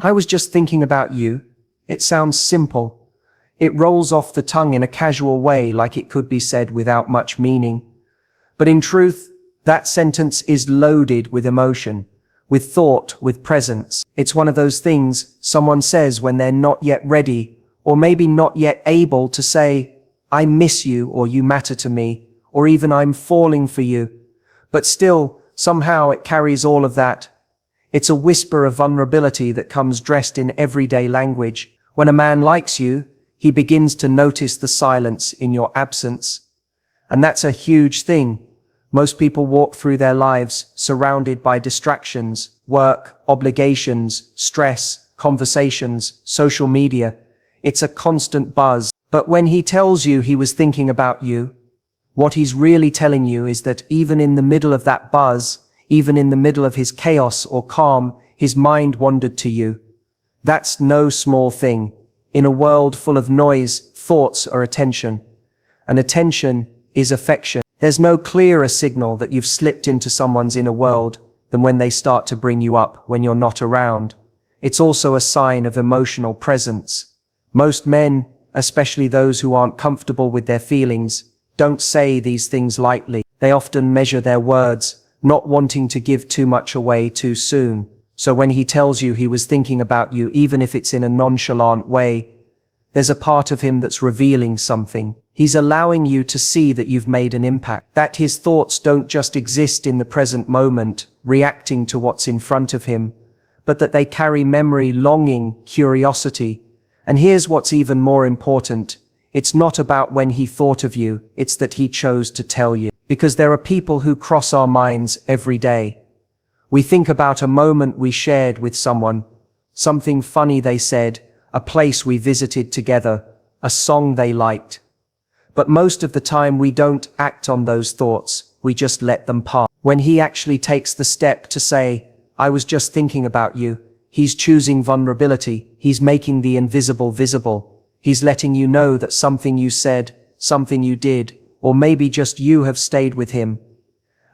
I was just thinking about you. It sounds simple. It rolls off the tongue in a casual way, like it could be said without much meaning. But in truth, that sentence is loaded with emotion, with thought, with presence. It's one of those things someone says when they're not yet ready, or maybe not yet able to say, I miss you, or you matter to me, or even I'm falling for you. But still, somehow it carries all of that. It's a whisper of vulnerability that comes dressed in everyday language. When a man likes you, he begins to notice the silence in your absence. And that's a huge thing. Most people walk through their lives surrounded by distractions, work, obligations, stress, conversations, social media. It's a constant buzz. But when he tells you he was thinking about you, what he's really telling you is that even in the middle of that buzz, even in the middle of his chaos or calm, his mind wandered to you. That's no small thing. In a world full of noise, thoughts are attention. And attention is affection. There's no clearer signal that you've slipped into someone's inner world than when they start to bring you up when you're not around. It's also a sign of emotional presence. Most men, especially those who aren't comfortable with their feelings, don't say these things lightly. They often measure their words, not wanting to give too much away too soon. So when he tells you he was thinking about you, even if it's in a nonchalant way, there's a part of him that's revealing something. He's allowing you to see that you've made an impact, that his thoughts don't just exist in the present moment, reacting to what's in front of him, but that they carry memory, longing, curiosity. And here's what's even more important. It's not about when he thought of you, it's that he chose to tell you. Because there are people who cross our minds every day. We think about a moment we shared with someone, something funny they said, a place we visited together, a song they liked. But most of the time we don't act on those thoughts, we just let them pass. When he actually takes the step to say, I was just thinking about you, he's choosing vulnerability, he's making the invisible visible. He's letting you know that something you said, something you did, or maybe just you have stayed with him.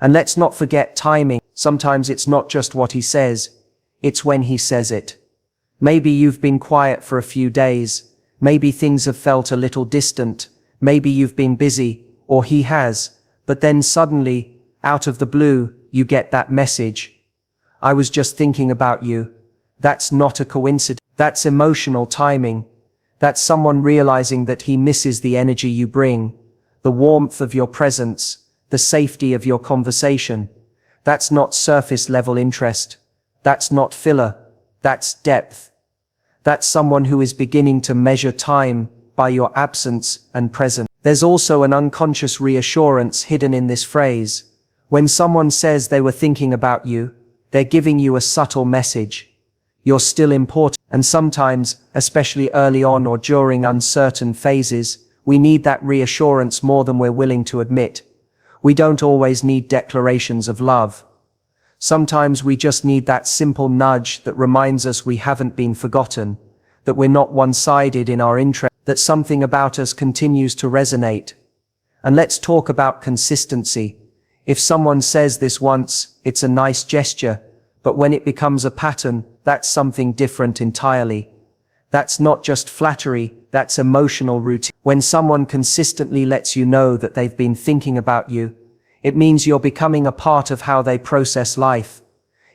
And let's not forget timing. Sometimes it's not just what he says, it's when he says it. Maybe you've been quiet for a few days, maybe things have felt a little distant, maybe you've been busy, or he has, but then suddenly, out of the blue, you get that message. I was just thinking about you. That's not a coincidence. That's emotional timing. That's someone realizing that he misses the energy you bring, the warmth of your presence, the safety of your conversation. That's not surface level interest. That's not filler. That's depth. That's someone who is beginning to measure time by your absence and presence. There's also an unconscious reassurance hidden in this phrase. When someone says they were thinking about you, they're giving you a subtle message. You're still important. And sometimes, especially early on or during uncertain phases, we need that reassurance more than we're willing to admit. We don't always need declarations of love. Sometimes we just need that simple nudge that reminds us we haven't been forgotten, that we're not one-sided in our interest, that something about us continues to resonate. And let's talk about consistency. If someone says this once, it's a nice gesture, but when it becomes a pattern, that's something different entirely. That's not just flattery, that's emotional routine. When someone consistently lets you know that they've been thinking about you, it means you're becoming a part of how they process life.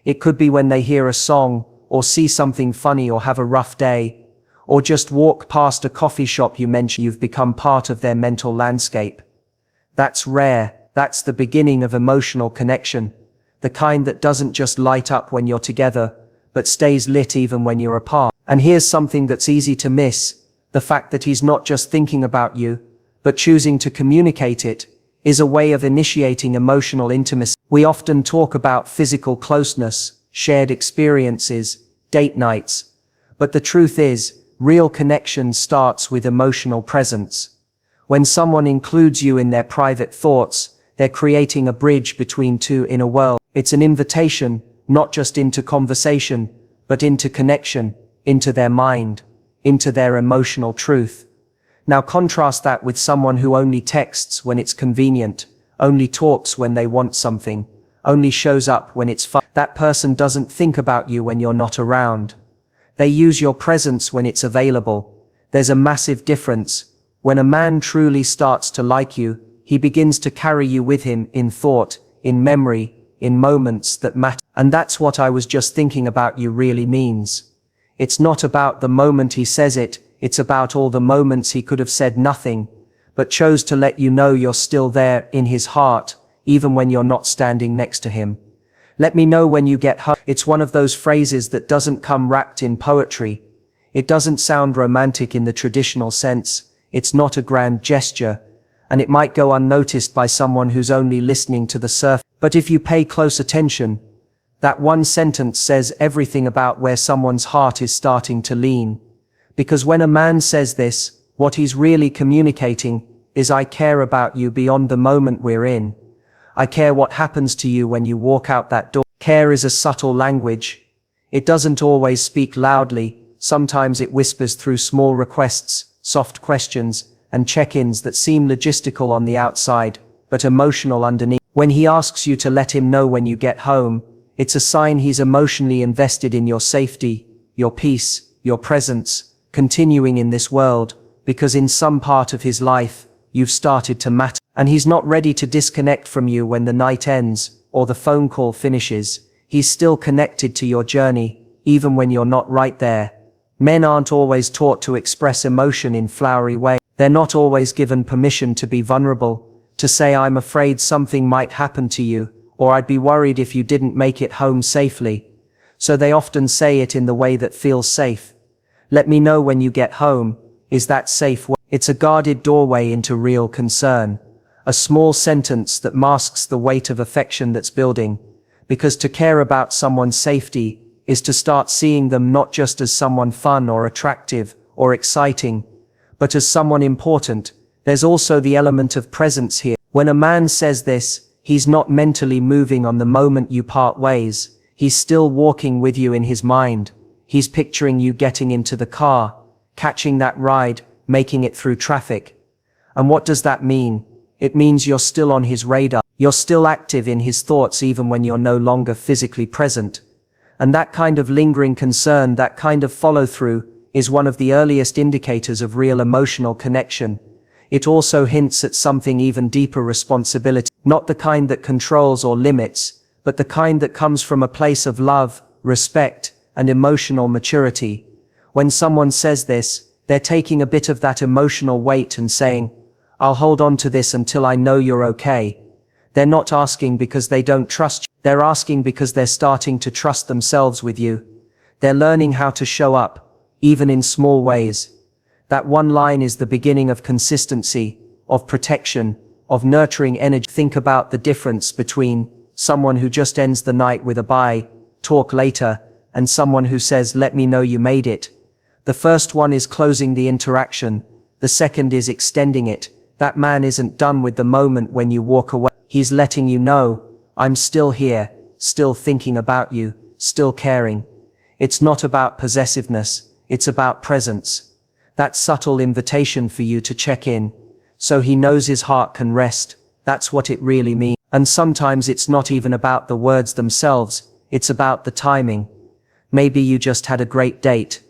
It could be when they hear a song, or see something funny, or have a rough day, or just walk past a coffee shop you mention. You've become part of their mental landscape. That's rare. That's the beginning of emotional connection, the kind that doesn't just light up when you're together, but stays lit even when you're apart. And here's something that's easy to miss. The fact that he's not just thinking about you, but choosing to communicate it, is a way of initiating emotional intimacy. We often talk about physical closeness, shared experiences, date nights. But the truth is, real connection starts with emotional presence. When someone includes you in their private thoughts, they're creating a bridge between two inner worlds. It's an invitation, not just into conversation, but into connection, into their mind, into their emotional truth. Now contrast that with someone who only texts when it's convenient, only talks when they want something, only shows up when it's fun. That person doesn't think about you when you're not around. They use your presence when it's available. There's a massive difference. When a man truly starts to like you, he begins to carry you with him in thought, in memory, in moments that matter. And that's what I was just thinking about you really means. It's not about the moment he says it, it's about all the moments he could have said nothing, but chose to let you know you're still there in his heart, even when you're not standing next to him. Let me know when you get home. It's one of those phrases that doesn't come wrapped in poetry. It doesn't sound romantic in the traditional sense. It's not a grand gesture, and it might go unnoticed by someone who's only listening to the surface. But if you pay close attention, that one sentence says everything about where someone's heart is starting to lean. Because when a man says this, what he's really communicating is, I care about you beyond the moment we're in. I care what happens to you when you walk out that door. Care is a subtle language. It doesn't always speak loudly. Sometimes it whispers through small requests, soft questions, and check-ins that seem logistical on the outside, but emotional underneath. When he asks you to let him know when you get home, it's a sign he's emotionally invested in your safety, your peace, your presence, continuing in this world, because in some part of his life, you've started to matter. And he's not ready to disconnect from you when the night ends, or the phone call finishes. He's still connected to your journey, even when you're not right there. Men aren't always taught to express emotion in flowery ways. They're not always given permission to be vulnerable, to say I'm afraid something might happen to you, or I'd be worried if you didn't make it home safely. So they often say it in the way that feels safe. Let me know when you get home. Is that safe? It's a guarded doorway into real concern. A small sentence that masks the weight of affection that's building. Because to care about someone's safety is to start seeing them not just as someone fun or attractive or exciting, but as someone important. There's also the element of presence here. When a man says this, he's not mentally moving on the moment you part ways. He's still walking with you in his mind. He's picturing you getting into the car, catching that ride, making it through traffic. And what does that mean? It means you're still on his radar. You're still active in his thoughts even when you're no longer physically present. And that kind of lingering concern, that kind of follow-through, is one of the earliest indicators of real emotional connection. It also hints at something even deeper: responsibility. Not the kind that controls or limits, but the kind that comes from a place of love, respect, and emotional maturity. When someone says this, they're taking a bit of that emotional weight and saying, I'll hold on to this until I know you're okay. They're not asking because they don't trust you. They're asking because they're starting to trust themselves with you. They're learning how to show up, even in small ways. That one line is the beginning of consistency, of protection, of nurturing energy. Think about the difference between someone who just ends the night with a bye, talk later, and someone who says, let me know you made it. The first one is closing the interaction. The second is extending it. That man isn't done with the moment when you walk away. He's letting you know, I'm still here, still thinking about you, still caring. It's not about possessiveness, it's about presence. That subtle invitation for you to check in, so he knows his heart can rest. That's what it really means. And sometimes it's not even about the words themselves, it's about the timing. Maybe you just had a great date.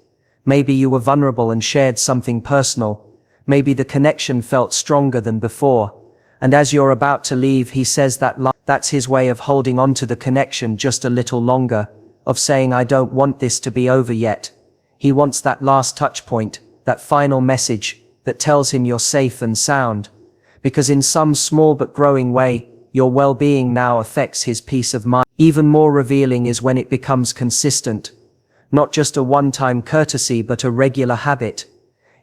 Maybe you were vulnerable and shared something personal. Maybe the connection felt stronger than before. And as you're about to leave, he says that line. That's his way of holding on to the connection just a little longer, of saying, I don't want this to be over yet. He wants that last touch point, that final message that tells him you're safe and sound. Because in some small but growing way, your well-being now affects his peace of mind. Even more revealing is when it becomes consistent. Not just a one-time courtesy, but a regular habit.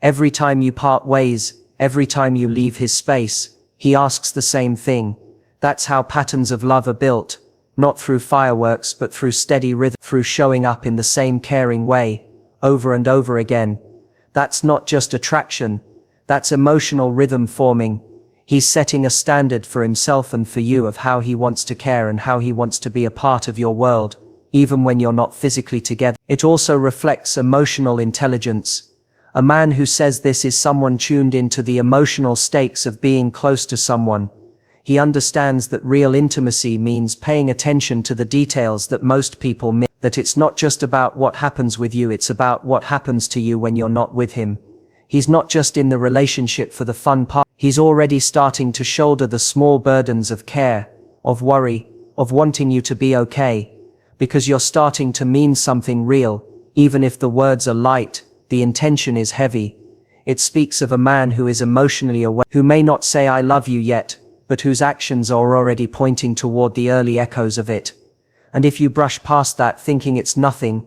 Every time you part ways, every time you leave his space, he asks the same thing. That's how patterns of love are built, not through fireworks but through steady rhythm, through showing up in the same caring way, over and over again. That's not just attraction, that's emotional rhythm forming. He's setting a standard for himself and for you of how he wants to care and how he wants to be a part of your world, even when you're not physically together. It also reflects emotional intelligence. A man who says this is someone tuned into the emotional stakes of being close to someone. He understands that real intimacy means paying attention to the details that most people miss, that it's not just about what happens with you, it's about what happens to you when you're not with him. He's not just in the relationship for the fun part, he's already starting to shoulder the small burdens of care, of worry, of wanting you to be okay, because you're starting to mean something real, even if the words are light, the intention is heavy. It speaks of a man who is emotionally aware, who may not say I love you yet, but whose actions are already pointing toward the early echoes of it. And if you brush past that thinking it's nothing,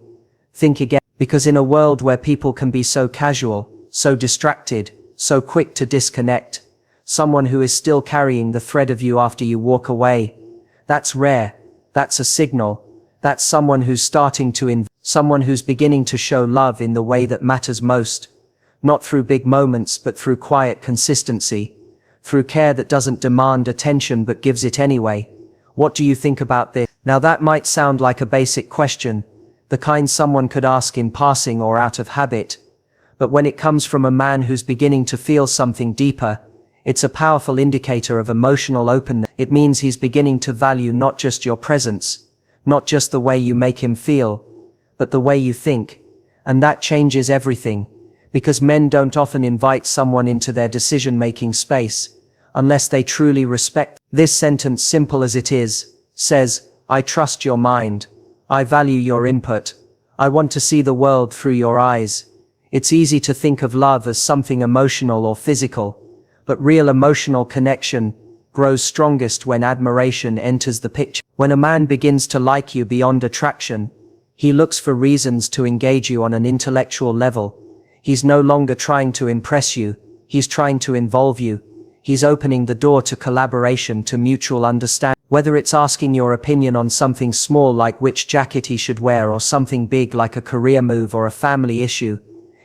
think again, because in a world where people can be so casual, so distracted, so quick to disconnect, someone who is still carrying the thread of you after you walk away, that's rare, that's a signal, that's someone who's someone who's beginning to show love in the way that matters most, not through big moments but through quiet consistency, through care that doesn't demand attention but gives it anyway. What do you think about this? Now that might sound like a basic question, the kind someone could ask in passing or out of habit, but when it comes from a man who's beginning to feel something deeper, it's a powerful indicator of emotional openness. It means he's beginning to value not just your presence, not just the way you make him feel, but the way you think. And that changes everything, because men don't often invite someone into their decision-making space, unless they truly respect. This sentence, simple as it is, says, I trust your mind. I value your input. I want to see the world through your eyes. It's easy to think of love as something emotional or physical, but real emotional connection grows strongest when admiration enters the picture. When a man begins to like you beyond attraction, he looks for reasons to engage you on an intellectual level. He's no longer trying to impress you, he's trying to involve you. He's opening the door to collaboration, to mutual understanding. Whether it's asking your opinion on something small like which jacket he should wear, or something big like a career move or a family issue,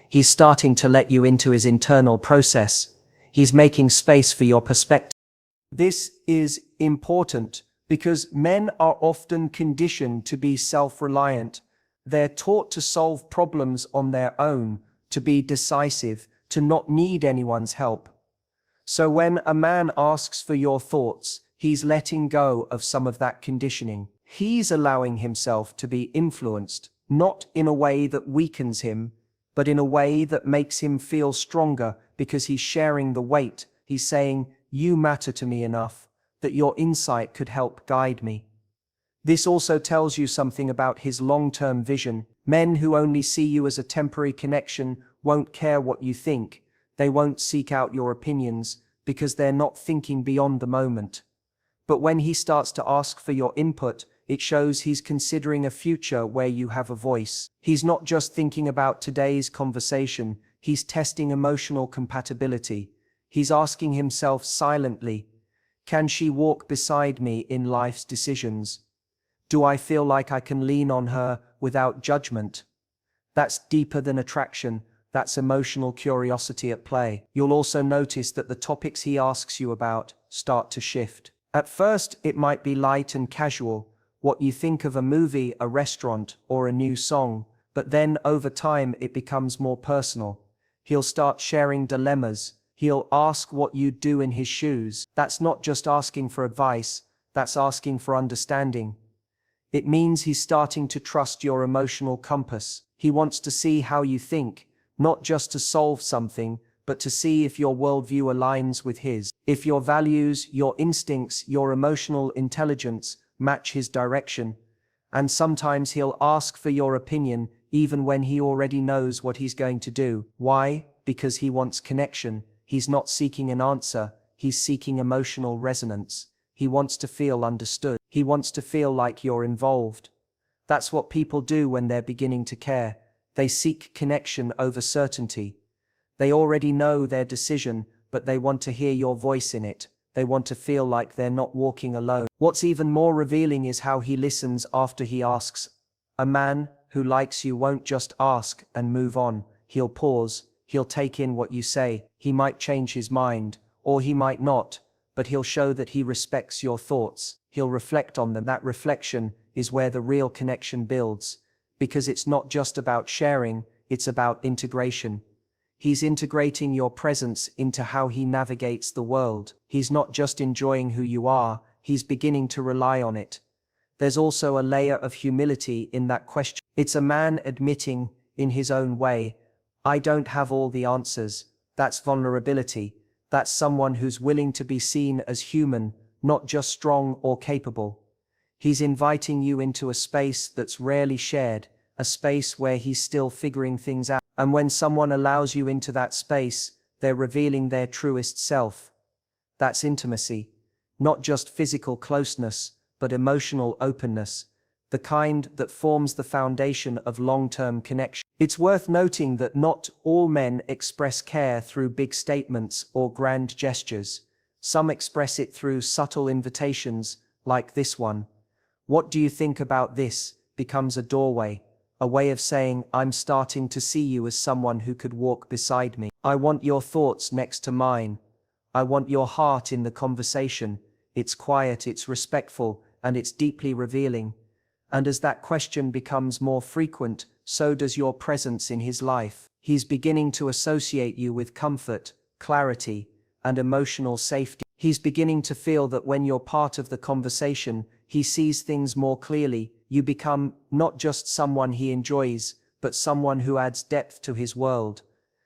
he's starting to let you into his internal process. He's making space for your perspective. This is important because men are often conditioned to be self-reliant. They're taught to solve problems on their own, to be decisive, to not need anyone's help. So when a man asks for your thoughts, he's letting go of some of that conditioning. He's allowing himself to be influenced, not in a way that weakens him, but in a way that makes him feel stronger, because he's sharing the weight. He's saying, you matter to me enough that your insight could help guide me. This also tells you something about his long-term vision. Men who only see you as a temporary connection won't care what you think. They won't seek out your opinions because they're not thinking beyond the moment. But when he starts to ask for your input, it shows he's considering a future where you have a voice. He's not just thinking about today's conversation, he's testing emotional compatibility. He's asking himself silently, can she walk beside me in life's decisions? Do I feel like I can lean on her without judgment? That's deeper than attraction. That's emotional curiosity at play. You'll also notice that the topics he asks you about start to shift. At first, it might be light and casual, what you think of a movie, a restaurant, or a new song, but then over time it becomes more personal. He'll start sharing dilemmas. He'll ask what you'd do in his shoes. That's not just asking for advice, that's asking for understanding. It means he's starting to trust your emotional compass. He wants to see how you think, not just to solve something, but to see if your worldview aligns with his. If your values, your instincts, your emotional intelligence match his direction. And sometimes he'll ask for your opinion, even when he already knows what he's going to do. Why? Because he wants connection. He's not seeking an answer, he's seeking emotional resonance. He wants to feel understood. He wants to feel like you're involved. That's what people do when they're beginning to care. They seek connection over certainty. They already know their decision, but they want to hear your voice in it. They want to feel like they're not walking alone. What's even more revealing is how he listens after he asks. A man who likes you won't just ask and move on. He'll pause. He'll take in what you say. He might change his mind, or he might not, but he'll show that he respects your thoughts. He'll reflect on them. That reflection is where the real connection builds, because it's not just about sharing, it's about integration. He's integrating your presence into how he navigates the world. He's not just enjoying who you are, he's beginning to rely on it. There's also a layer of humility in that question. It's a man admitting, in his own way, I don't have all the answers. That's vulnerability. That's someone who's willing to be seen as human, not just strong or capable. He's inviting you into a space that's rarely shared, a space where he's still figuring things out. And when someone allows you into that space, they're revealing their truest self. That's intimacy. Not just physical closeness, but emotional openness, the kind that forms the foundation of long-term connection. It's worth noting that not all men express care through big statements or grand gestures. Some express it through subtle invitations, like this one. What do you think about this? Becomes a doorway, a way of saying, I'm starting to see you as someone who could walk beside me. I want your thoughts next to mine. I want your heart in the conversation. It's quiet, it's respectful, and it's deeply revealing. And as that question becomes more frequent, so does your presence in his life. He's beginning to associate you with comfort, clarity, and emotional safety. He's beginning to feel that when you're part of the conversation, he sees things more clearly. You become not just someone he enjoys, but someone who adds depth to his world.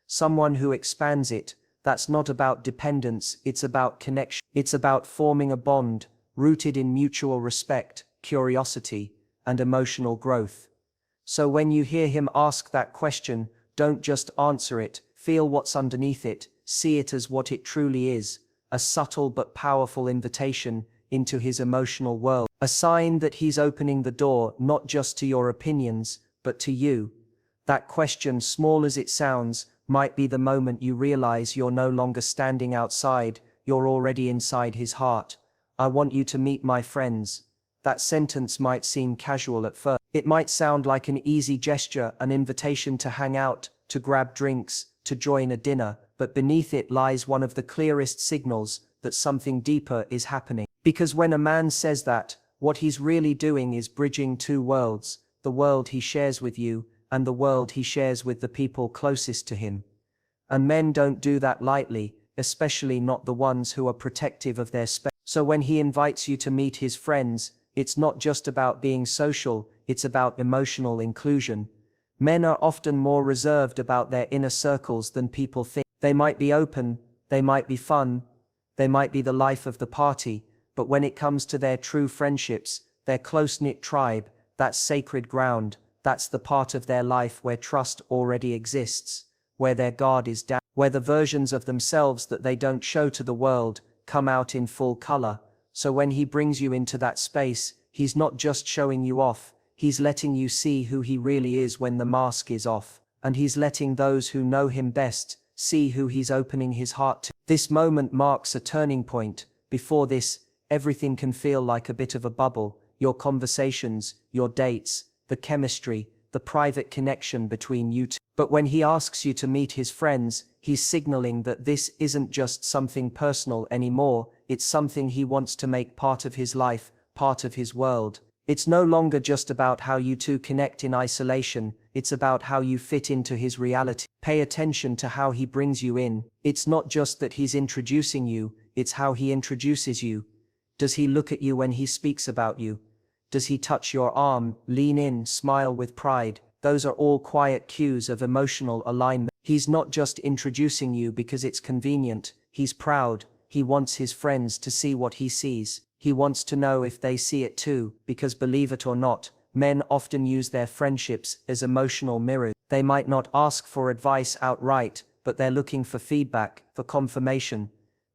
Someone who expands it. That's not about dependence, it's about connection. It's about forming a bond, rooted in mutual respect, curiosity, and emotional growth. So when you hear him ask that question, don't just answer it, feel what's underneath it, see it as what it truly is, a subtle but powerful invitation into his emotional world. A sign that he's opening the door not just to your opinions, but to you. That question, small as it sounds, might be the moment you realize you're no longer standing outside, you're already inside his heart. I want you to meet my friends. That sentence might seem casual at first. It might sound like an easy gesture, an invitation to hang out, to grab drinks, to join a dinner, but beneath it lies one of the clearest signals that something deeper is happening. Because when a man says that, what he's really doing is bridging two worlds, the world he shares with you, and the world he shares with the people closest to him. And men don't do that lightly, especially not the ones who are protective of their space. So when he invites you to meet his friends, it's not just about being social, it's about emotional inclusion. Men are often more reserved about their inner circles than people think. They might be open, they might be fun, they might be the life of the party, but when it comes to their true friendships, their close-knit tribe, that's sacred ground, that's the part of their life where trust already exists, where their guard is down, where the versions of themselves that they don't show to the world come out in full color. So when he brings you into that space, he's not just showing you off, he's letting you see who he really is when the mask is off, and he's letting those who know him best see who he's opening his heart to. This moment marks a turning point. Before this, everything can feel like a bit of a bubble. Your conversations, your dates, the chemistry, the private connection between you two. But when he asks you to meet his friends, he's signaling that this isn't just something personal anymore, it's something he wants to make part of his life, part of his world. It's no longer just about how you two connect in isolation, it's about how you fit into his reality. Pay attention to how he brings you in. It's not just that he's introducing you, it's how he introduces you. Does he look at you when he speaks about you? Does he touch your arm, lean in, smile with pride? Those are all quiet cues of emotional alignment. He's not just introducing you because it's convenient, he's proud, he wants his friends to see what he sees. He wants to know if they see it too, because believe it or not, men often use their friendships as emotional mirrors. They might not ask for advice outright, but they're looking for feedback, for confirmation.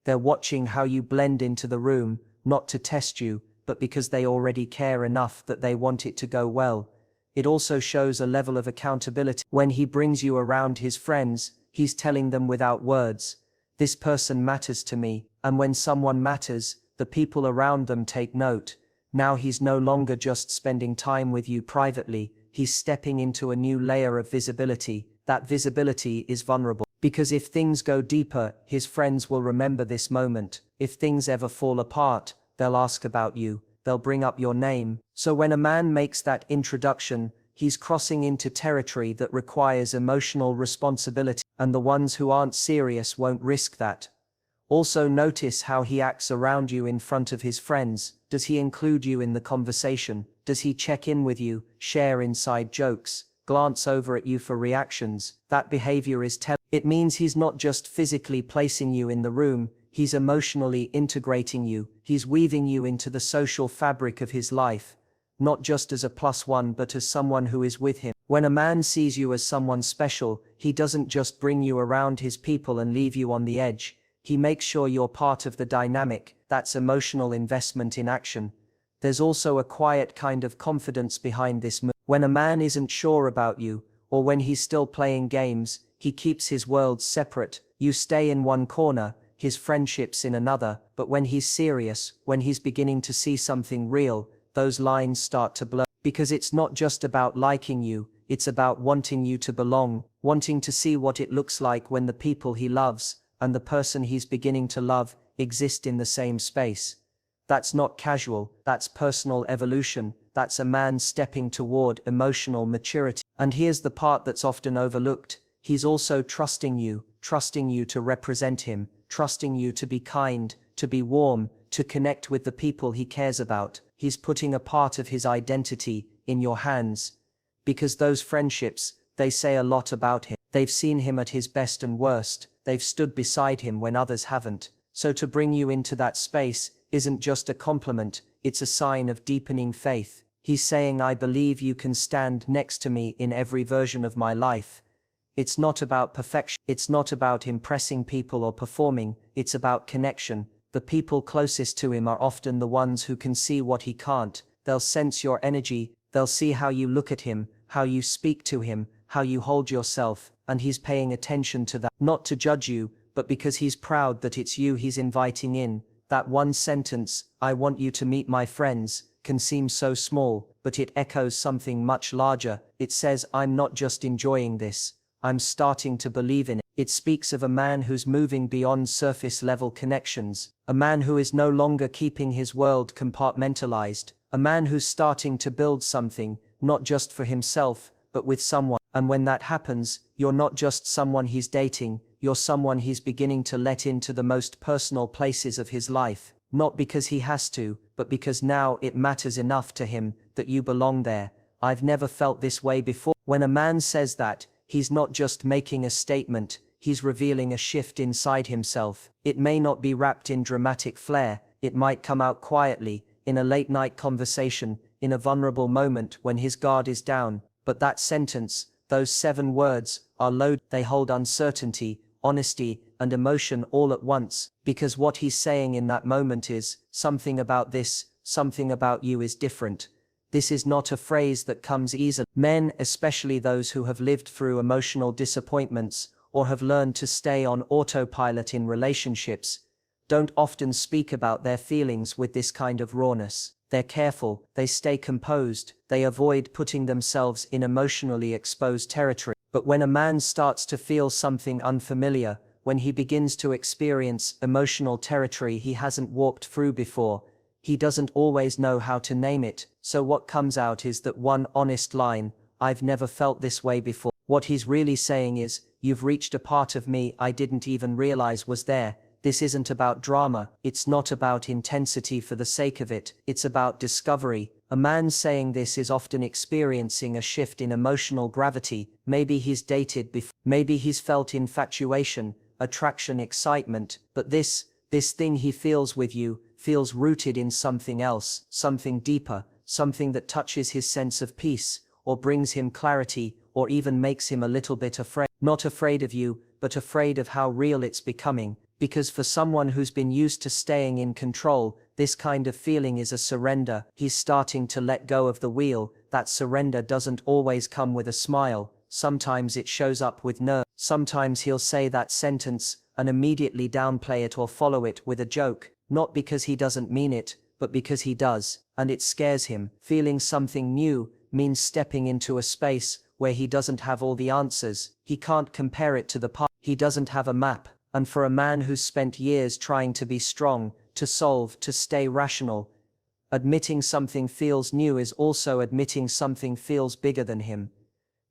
They're watching how you blend into the room, not to test you, but because they already care enough that they want it to go well. It also shows a level of accountability. When he brings you around his friends, he's telling them without words, this person matters to me, and when someone matters, the people around them take note. Now he's no longer just spending time with you privately, he's stepping into a new layer of visibility. That visibility is vulnerable. Because if things go deeper, his friends will remember this moment. If things ever fall apart, they'll ask about you, they'll bring up your name. So when a man makes that introduction, he's crossing into territory that requires emotional responsibility, and the ones who aren't serious won't risk that. Also notice how he acts around you in front of his friends. Does he include you in the conversation? Does he check in with you, share inside jokes, glance over at you for reactions? That behavior is it means he's not just physically placing you in the room, he's emotionally integrating you, he's weaving you into the social fabric of his life, not just as a plus one but as someone who is with him. When a man sees you as someone special, he doesn't just bring you around his people and leave you on the edge. He makes sure you're part of the dynamic. That's emotional investment in action. There's also a quiet kind of confidence behind this move. When a man isn't sure about you, or when he's still playing games, he keeps his worlds separate. You stay in one corner, his friendships in another, but when he's serious, when he's beginning to see something real, those lines start to blur. Because it's not just about liking you, it's about wanting you to belong, wanting to see what it looks like when the people he loves, and the person he's beginning to love, exist in the same space. That's not casual, that's personal evolution, that's a man stepping toward emotional maturity. And here's the part that's often overlooked. He's also trusting you to represent him, trusting you to be kind, to be warm, to connect with the people he cares about. He's putting a part of his identity in your hands. Because those friendships, they say a lot about him. They've seen him at his best and worst. They've stood beside him when others haven't. So to bring you into that space isn't just a compliment, it's a sign of deepening faith. He's saying, I believe you can stand next to me in every version of my life. It's not about perfection. It's not about impressing people or performing. It's about connection. The people closest to him are often the ones who can see what he can't. They'll sense your energy. They'll see how you look at him, how you speak to him, how you hold yourself, and he's paying attention to that. Not to judge you, but because he's proud that it's you he's inviting in. That one sentence, I want you to meet my friends, can seem so small, but it echoes something much larger. It says, I'm not just enjoying this, I'm starting to believe in it. It speaks of a man who's moving beyond surface level connections, a man who is no longer keeping his world compartmentalized, a man who's starting to build something, not just for himself, but with someone. And when that happens, you're not just someone he's dating, you're someone he's beginning to let into the most personal places of his life, not because he has to, but because now it matters enough to him that you belong there. I've never felt this way before. When a man says that, he's not just making a statement, he's revealing a shift inside himself. It may not be wrapped in dramatic flair, it might come out quietly, in a late-night conversation, in a vulnerable moment when his guard is down. But that sentence, those 7 words, are loaded. They hold uncertainty, honesty, and emotion all at once, because what he's saying in that moment is, something about this, something about you is different. This is not a phrase that comes easily. Men, especially those who have lived through emotional disappointments, or have learned to stay on autopilot in relationships, don't often speak about their feelings with this kind of rawness. They're careful, they stay composed, they avoid putting themselves in emotionally exposed territory. But when a man starts to feel something unfamiliar, when he begins to experience emotional territory he hasn't walked through before, he doesn't always know how to name it. So what comes out is that one honest line, I've never felt this way before. What he's really saying is, you've reached a part of me I didn't even realize was there. This isn't about drama, it's not about intensity for the sake of it, it's about discovery. A man saying this is often experiencing a shift in emotional gravity. Maybe he's dated before, maybe he's felt infatuation, attraction, excitement, but this thing he feels with you, feels rooted in something else, something deeper, something that touches his sense of peace, or brings him clarity, or even makes him a little bit afraid. Not afraid of you, but afraid of how real it's becoming. Because for someone who's been used to staying in control, this kind of feeling is a surrender. He's starting to let go of the wheel. That surrender doesn't always come with a smile. Sometimes it shows up with nerves. Sometimes he'll say that sentence and immediately downplay it or follow it with a joke. Not because he doesn't mean it, but because he does. And it scares him. Feeling something new means stepping into a space where he doesn't have all the answers. He can't compare it to the past. He doesn't have a map. And for a man who's spent years trying to be strong, to solve, to stay rational, Admitting something feels new is also admitting something feels bigger than him.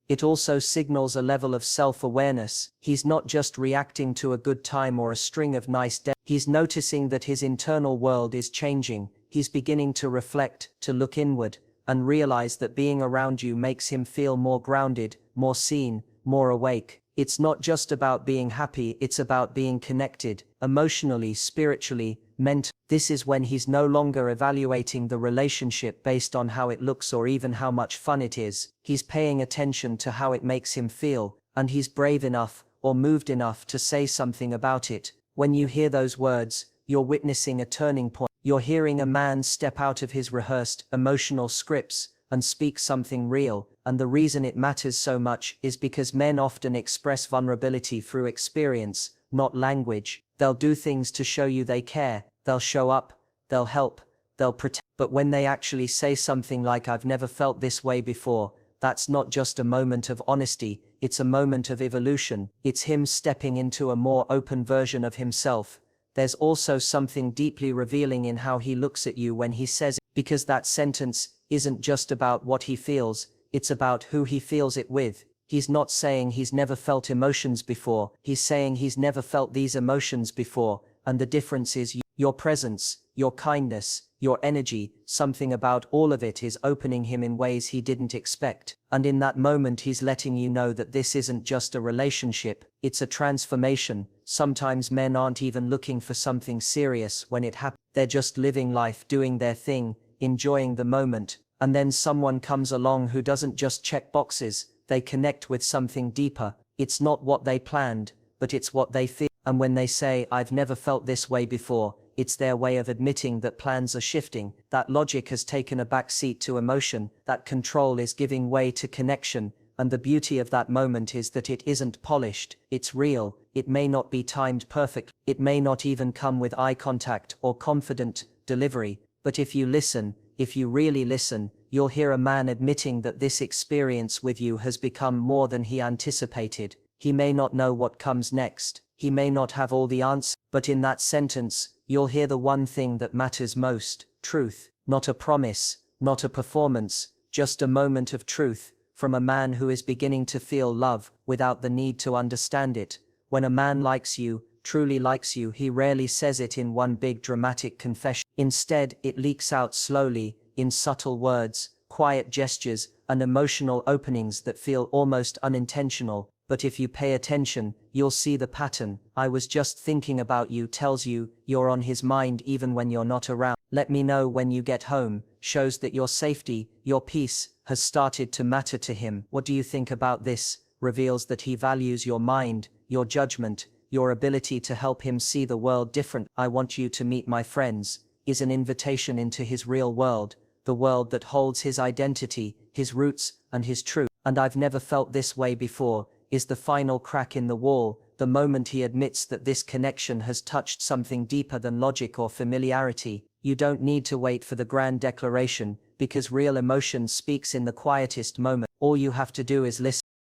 It also signals a level of self-awareness. He's not just reacting to a good time or a string of nice days. He's noticing that his internal world is changing. He's beginning to reflect, to look inward, and realize that being around you makes him feel more grounded, more seen, more awake. It's not just about being happy, it's about being connected, emotionally, spiritually, mentally. This is when he's no longer evaluating the relationship based on how it looks or even how much fun it is. He's paying attention to how it makes him feel, and he's brave enough, or moved enough to say something about it. When you hear those words, you're witnessing a turning point. You're hearing a man step out of his rehearsed, emotional scripts, and speak something real, and the reason it matters so much is because men often express vulnerability through experience, not language. They'll do things to show you they care, they'll show up, they'll help, they'll protect. But when they actually say something like "I've never felt this way before," that's not just a moment of honesty, it's a moment of evolution. It's him stepping into a more open version of himself. There's also something deeply revealing in how he looks at you when he says it, because that sentence isn't just about what he feels, it's about who he feels it with. He's not saying he's never felt emotions before, he's saying he's never felt these emotions before, and the difference is your presence, your kindness, your energy. Something about all of it is opening him in ways he didn't expect. And in that moment he's letting you know that this isn't just a relationship, it's a transformation. Sometimes men aren't even looking for something serious when it happens. They're just living life, doing their thing, enjoying the moment. And then someone comes along who doesn't just check boxes, they connect with something deeper. It's not what they planned, but it's what they feel. And when they say, "I've never felt this way before," it's their way of admitting that plans are shifting, that logic has taken a back seat to emotion, that control is giving way to connection. And the beauty of that moment is that it isn't polished, it's real. It may not be timed perfectly, it may not even come with eye contact or confident delivery, but if you listen, if you really listen, you'll hear a man admitting that this experience with you has become more than he anticipated. He may not know what comes next, he may not have all the answers, but in that sentence, you'll hear the one thing that matters most: truth. Not a promise, not a performance, just a moment of truth, from a man who is beginning to feel love, without the need to understand it. When a man likes you, truly likes you, he rarely says it in one big dramatic confession. Instead, it leaks out slowly, in subtle words, quiet gestures, and emotional openings that feel almost unintentional. But if you pay attention, you'll see the pattern. "I was just thinking about you" tells you you're on his mind even when you're not around. "Let me know when you get home" shows that your safety, your peace, has started to matter to him. "What do you think about this?" reveals that he values your mind, your judgment, your ability to help him see the world different. "I want you to meet my friends" is an invitation into his real world, the world that holds his identity, his roots, and his truth. "And I've never felt this way before" is the final crack in the wall, the moment he admits that this connection has touched something deeper than logic or familiarity. You don't need to wait for the grand declaration, because real emotion speaks in the quietest moment. All you have to do is listen.